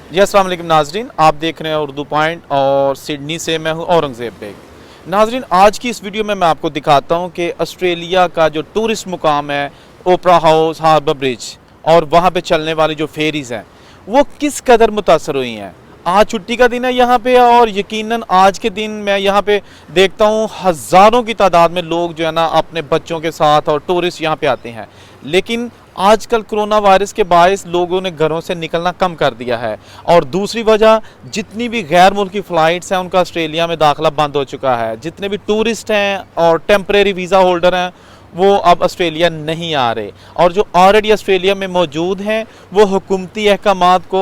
जी अस्सलाम वालेकुम नाजरीन, आप देख रहे हैं उर्दू पॉइंट और सिडनी से मैं हूं औरंगज़ेब बेग। नाजरीन, आज की इस वीडियो में मैं आपको दिखाता हूं कि ऑस्ट्रेलिया का जो टूरिस्ट मुकाम है ओपरा हाउस, हार्बर ब्रिज और वहां पे चलने वाली जो फेरीज़ हैं वो किस कदर मुतासर हुई हैं। आज छुट्टी का दिन है यहाँ पे और यकीनन आज के दिन मैं यहाँ पे देखता हूँ हज़ारों की तादाद में लोग जो है ना अपने बच्चों के साथ और टूरिस्ट यहाँ पे आते हैं। लेकिन आजकल कोरोना वायरस के बायस लोगों ने घरों से निकलना कम कर दिया है और दूसरी वजह जितनी भी गैर मुल्की फ़्लाइट्स हैं उनका ऑस्ट्रेलिया में दाखिला बंद हो चुका है। जितने भी टूरिस्ट हैं और टेम्परेरी वीज़ा होल्डर हैं वो अब ऑस्ट्रेलिया नहीं आ रहे और जो ऑलरेडी ऑस्ट्रेलिया में मौजूद हैं वो हुकूमती अहकामात को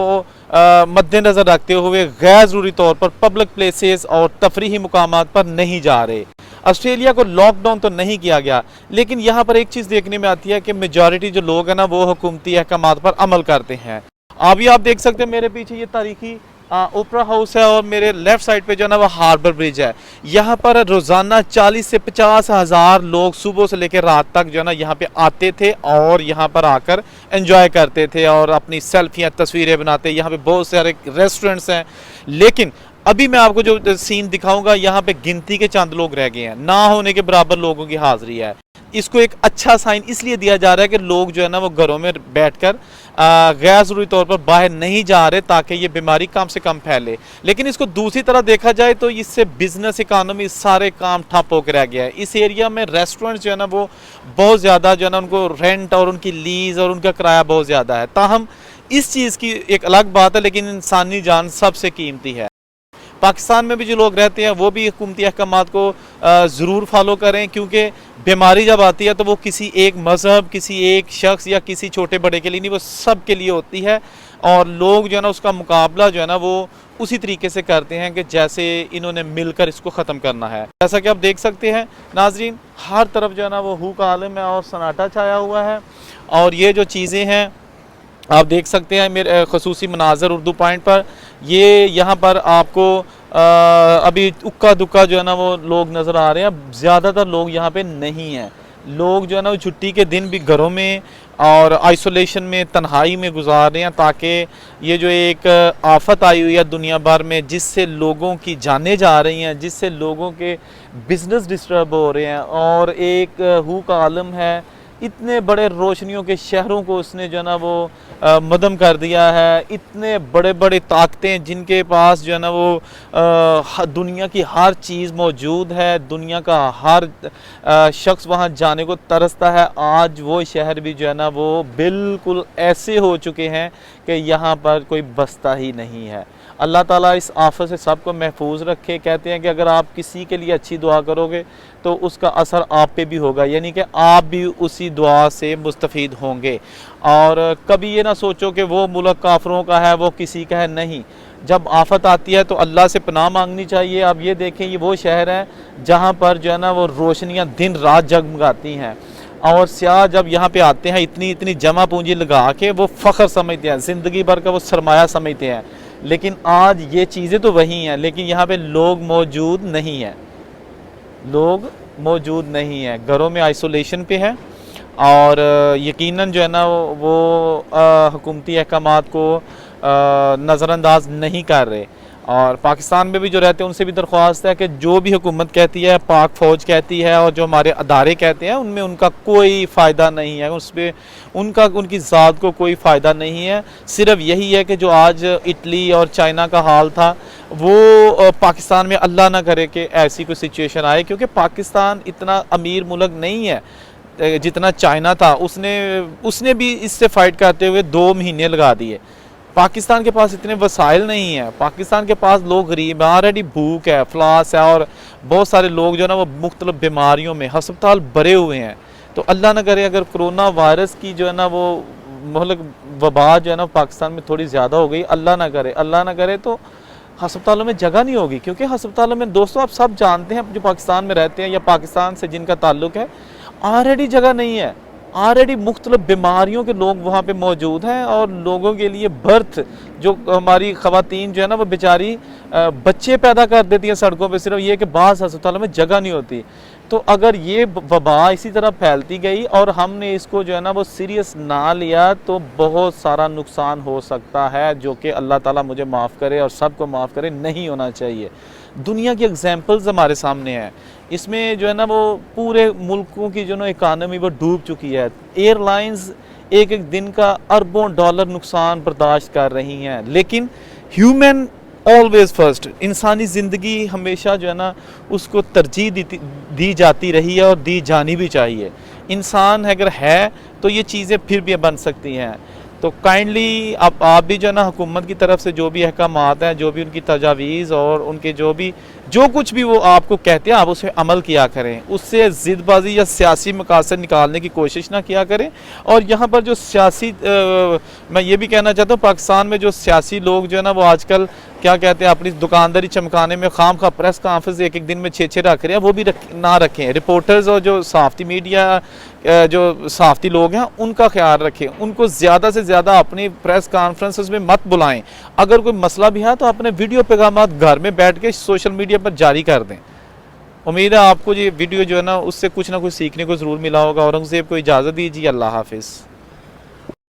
मद्देनज़र रखते हुए गैर ज़रूरी तौर पर पब्लिक प्लेसेस और तफरीही मुकामात पर नहीं जा रहे। ऑस्ट्रेलिया को लॉकडाउन तो नहीं किया गया, लेकिन यहाँ पर एक चीज़ देखने में आती है कि मेजॉरिटी जो लोग हैं ना वो हुकूमती अहकामात पर अमल करते हैं। अभी आप देख सकते हैं मेरे पीछे ये तारीखी ओपरा हाउस है और मेरे लेफ़्ट साइड पे जो है ना वो हार्बर ब्रिज है। यहाँ पर रोज़ाना 40 से 50 हज़ार लोग सुबह से लेकर रात तक जो है ना यहाँ पे आते थे और यहाँ पर आकर एंजॉय करते थे और अपनी सेल्फियाँ तस्वीरें बनाते। यहाँ पे बहुत सारे रेस्टोरेंट्स हैं, लेकिन अभी मैं आपको जो सीन दिखाऊंगा यहाँ पे गिनती के चंद लोग रह गए हैं, ना होने के बराबर लोगों की हाजिरी है। इसको एक अच्छा साइन इसलिए दिया जा रहा है कि लोग जो है ना वो घरों में बैठकर गैर ज़रूरी तौर पर बाहर नहीं जा रहे ताकि ये बीमारी कम से कम फैले। लेकिन इसको दूसरी तरह देखा जाए तो इससे बिजनेस इकानमी सारे काम ठप होकर रह गया है। इस एरिया में रेस्टोरेंट्स जो है ना वो बहुत ज़्यादा जो है ना उनको रेंट और उनकी लीज़ और उनका किराया बहुत ज़्यादा है। ताहम इस चीज़ की एक अलग बात है, लेकिन इंसानी जान सबसे कीमती है। पाकिस्तान में भी जो लोग रहते हैं वो भी हुकूमती अहकामात को ज़रूर फॉलो करें, क्योंकि बीमारी जब आती है तो वो किसी एक मज़हब, किसी एक शख्स या किसी छोटे बड़े के लिए नहीं, वो सब के लिए होती है। और लोग जो है ना उसका मुकाबला जो है ना वो उसी तरीके से करते हैं कि जैसे इन्होंने मिलकर इसको ख़त्म करना है। जैसा कि आप देख सकते हैं नाजरीन, हर तरफ जो है ना वो हू का आलम है और सन्नाटा छाया हुआ है। और ये जो चीज़ें हैं आप देख सकते हैं मेरे खसूसी मनाज़र उर्दू पॉइंट पर, ये यहाँ पर आपको अभी उक्का दुक्का जो है ना वो लोग नज़र आ रहे हैं। ज़्यादातर लोग यहाँ पे नहीं हैं। लोग जो है ना वो छुट्टी के दिन भी घरों में और आइसोलेशन में तन्हाई में गुजार रहे हैं, ताकि ये जो एक आफत आई हुई है दुनिया भर में, जिससे लोगों की जानें जा रही हैं, जिससे लोगों के बिज़नेस डिस्टर्ब हो रहे हैं। और एक हू का आलम है, इतने बड़े रोशनियों के शहरों को उसने जो है ना वो मदम कर दिया है। इतने बड़े बड़े ताकतें जिनके पास जो है ना वो दुनिया की हर चीज़ मौजूद है, दुनिया का हर शख्स वहाँ जाने को तरसता है। आज वो शहर भी जो है ना वो बिल्कुल ऐसे हो चुके हैं कि यहाँ पर कोई बसता ही नहीं है। अल्लाह ताला इस आफत से सबको महफूज रखे। कहते हैं कि अगर आप किसी के लिए अच्छी दुआ करोगे तो उसका असर आप पे भी होगा, यानी कि आप भी उसी दुआ से मुस्तफ़ीद होंगे। और कभी ये ना सोचो कि वो मुल्क काफरों का है, वो किसी का है, नहीं। जब आफत आती है तो अल्लाह से पनाह मांगनी चाहिए। अब ये देखें, ये वो शहर है जहाँ पर जो है ना वो रोशनियाँ दिन रात जगमगाती हैं और सियाह जब यहाँ पे आते हैं इतनी इतनी जमा पूंजी लगा के वो फ़ख्र समझते हैं, ज़िंदगी भर का वो सरमाया समझते हैं। लेकिन आज ये चीज़ें तो वही हैं, लेकिन यहाँ पे लोग मौजूद नहीं हैं। लोग मौजूद नहीं हैं, घरों में आइसोलेशन पे हैं और यकीनन जो है ना वो हुकूमती अहकामात को नज़रअंदाज नहीं कर रहे। और पाकिस्तान में भी जो रहते हैं उनसे भी दरख्वास्त है कि जो भी हुकूमत कहती है, पाक फ़ौज कहती है और जो हमारे अदारे कहते हैं, उनमें उनका कोई फ़ायदा नहीं है, उस पर उनकी ज़ात को कोई फ़ायदा नहीं है। सिर्फ यही है कि जो आज इटली और चाइना का हाल था वो पाकिस्तान में अल्लाह ना करे कि ऐसी कोई सिचुएशन आए, क्योंकि पाकिस्तान इतना अमीर मुल्क नहीं है जितना चाइना था। उसने भी इससे फ़ाइट करते हुए 2 महीने लगा दिए। पाकिस्तान के पास इतने वसाइल नहीं है, पाकिस्तान के पास लोग गरीब हैं, ऑलरेडी भूख है, अफलास है और बहुत सारे लोग जो है ना वो मुख्तलिफ बीमारियों में हस्पताल भरे हुए हैं। तो अल्लाह न करे अगर कोरोना वायरस की जो है ना वो मतलब वबा जो है ना पाकिस्तान में थोड़ी ज़्यादा हो गई, अल्लाह ना करे तो हस्पतालों में जगह नहीं होगी। क्योंकि हस्पतालों में दोस्तों आप सब जानते हैं, जो पाकिस्तान में रहते हैं या पाकिस्तान से जिनका ताल्लुक़ है, ऑलरेडी जगह नहीं है। ऑलरेडी मुख्तलिफ बीमारियों के लोग वहाँ पे मौजूद हैं और लोगों के लिए बर्थ, जो हमारी ख़वातीन जो है ना वो बेचारी बच्चे पैदा कर देती हैं सड़कों पे, सिर्फ ये कि बाज़ अस्पतालों में जगह नहीं होती। तो अगर ये वबा इसी तरह फैलती गई और हमने इसको जो है ना वो सीरियस ना लिया तो बहुत सारा नुकसान हो सकता है, जो कि अल्लाह ताला मुझे माफ़ करे और सबको माफ़ करे, नहीं होना चाहिए। दुनिया की एग्जांपल्स हमारे सामने हैं, इसमें जो है ना वो पूरे मुल्कों की जो ना इकानमी वो डूब चुकी है। एयरलाइंस एक एक दिन का अरबों डॉलर नुकसान बर्दाश्त कर रही हैं, लेकिन ह्यूमन ऑलवेज फर्स्ट, इंसानी ज़िंदगी हमेशा जो है ना उसको तरजीह दी जाती रही है और दी जानी भी चाहिए। इंसान अगर है तो ये चीज़ें फिर भी बन सकती हैं। तो काइंडली आप भी जो है ना हुकूमत की तरफ से जो भी अहकामात हैं, जो भी उनकी तजावीज़ और उनके जो कुछ भी वो आपको कहते हैं, आप उस पर अमल किया करें। उससे ज़िदबाजी या सियासी मकासद निकालने की कोशिश ना किया करें। और यहाँ पर जो सियासी मैं ये भी कहना चाहता हूँ, पाकिस्तान में जो सियासी लोग जो है ना वो आजकल क्या कहते हैं, अपनी दुकानदारी चमकाने में खाम खा प्रेस कॉन्फ्रेंस एक एक दिन में 6-6 रख रहे हैं, वो भी ना रखें। रिपोर्टर्स और जो सहाफ़ती मीडिया जो सहाफ़ती लोग हैं उनका ख्याल रखें, उनको ज़्यादा से ज़्यादा अपनी प्रेस कॉन्फ्रेंसेस में मत बुलाएं। अगर कोई मसला भी है तो अपने वीडियो पैगामात घर में बैठ के सोशल मीडिया पर जारी कर दें। उम्मीद है आपको ये वीडियो जो है ना उससे कुछ ना कुछ सीखने को ज़रूर मिला होगा। औरंगज़ेब को इजाज़त दीजिए, अल्लाह हाफिज़।